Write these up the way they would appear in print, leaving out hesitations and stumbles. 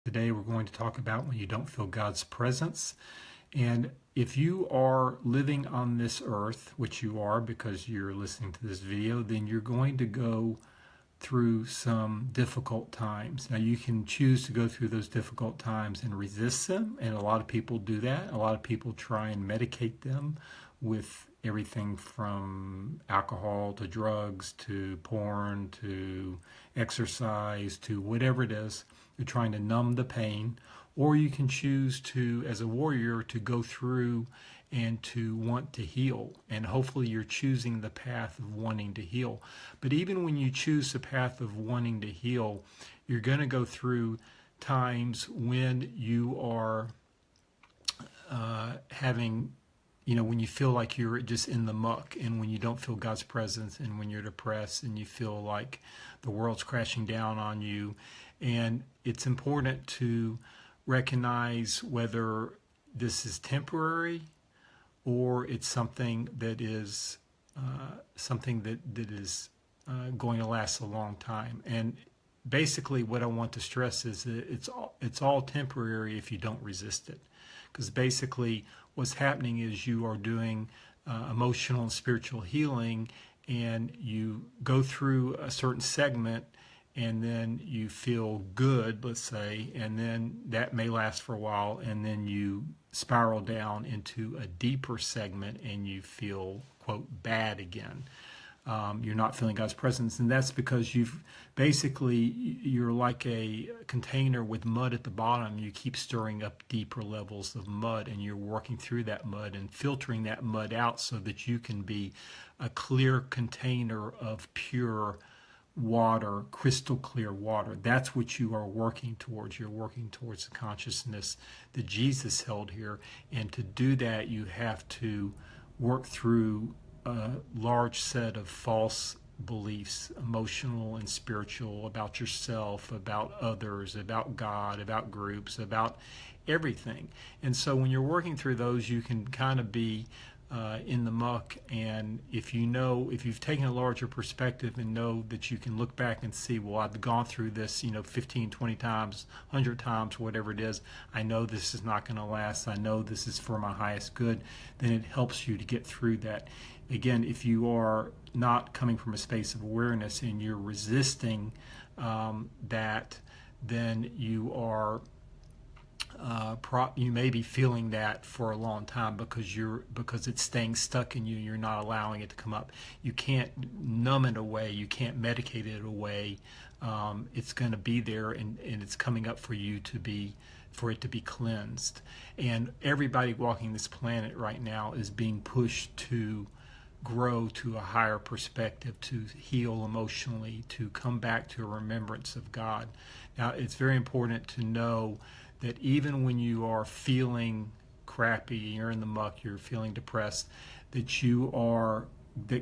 Today we're going to talk about when you don't feel God's presence. And if you are living on this earth, which you are because you're listening to this video, then you're going to go through some difficult times. Now you can choose to go through those difficult times and resist them, and a lot of people do that. A lot of people try and medicate them with everything from alcohol to drugs to porn to exercise to whatever it is. You're trying to numb the pain, or you can choose to, as a warrior, to go through and to want to heal. And hopefully you're choosing the path of wanting to heal. But even when you choose the path of wanting to heal, you're going to go through times when you are having, when you feel like you're just in the muck, and when you don't feel God's presence, and when you're depressed and you feel like the world's crashing down on you. And it's important to recognize whether this is temporary or it's something that is going to last a long time. And basically what I want to stress is that it's all temporary if you don't resist it. Because basically what's happening is you are doing emotional and spiritual healing, and you go through a certain segment and then you feel good, let's say, and then that may last for a while, and then you spiral down into a deeper segment and you feel, quote, bad again. You're not feeling God's presence, and that's because you're like a container with mud at the bottom. You keep stirring up deeper levels of mud, and you're working through that mud and filtering that mud out so that you can be a clear container of pure water, crystal clear water. That's what you are working towards. You're working towards the consciousness that Jesus held here, and to do that you have to work through a large set of false beliefs, emotional and spiritual, about yourself, about others, about God, about groups, about everything. And so when you're working through those, you can kind of be in the muck. And if you've taken a larger perspective and know that you can look back and see, well, I've gone through this 15, 20 times, 100 times, whatever it is, I know this is not going to last, I know this is for my highest good, then it helps you to get through that. Again, if you are not coming from a space of awareness and you're resisting that, then you are you may be feeling that for a long time because it's staying stuck in you. You're not allowing it to come up. You can't numb it away. You can't medicate it away. It's going to be there, and it's coming up for it to be cleansed. And everybody walking this planet right now is being pushed to grow to a higher perspective, to heal emotionally, to come back to a remembrance of God. Now, it's very important to know that even when you are feeling crappy, you're in the muck, you're feeling depressed, that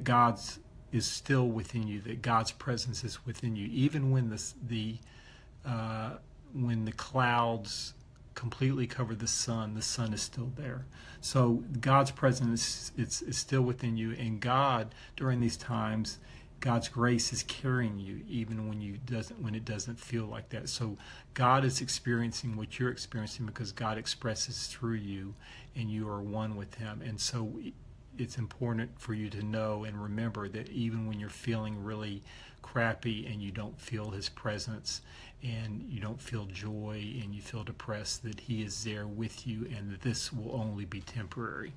God's is still within you, that God's presence is within you. Even when when the clouds completely cover the sun is still there. So God's presence is still within you, and God, during these times, God's grace is carrying you even when it doesn't feel like that. So God is experiencing what you're experiencing because God expresses through you, and you are one with Him. And so it's important for you to know and remember that even when you're feeling really crappy and you don't feel His presence and you don't feel joy and you feel depressed, that He is there with you, and that this will only be temporary.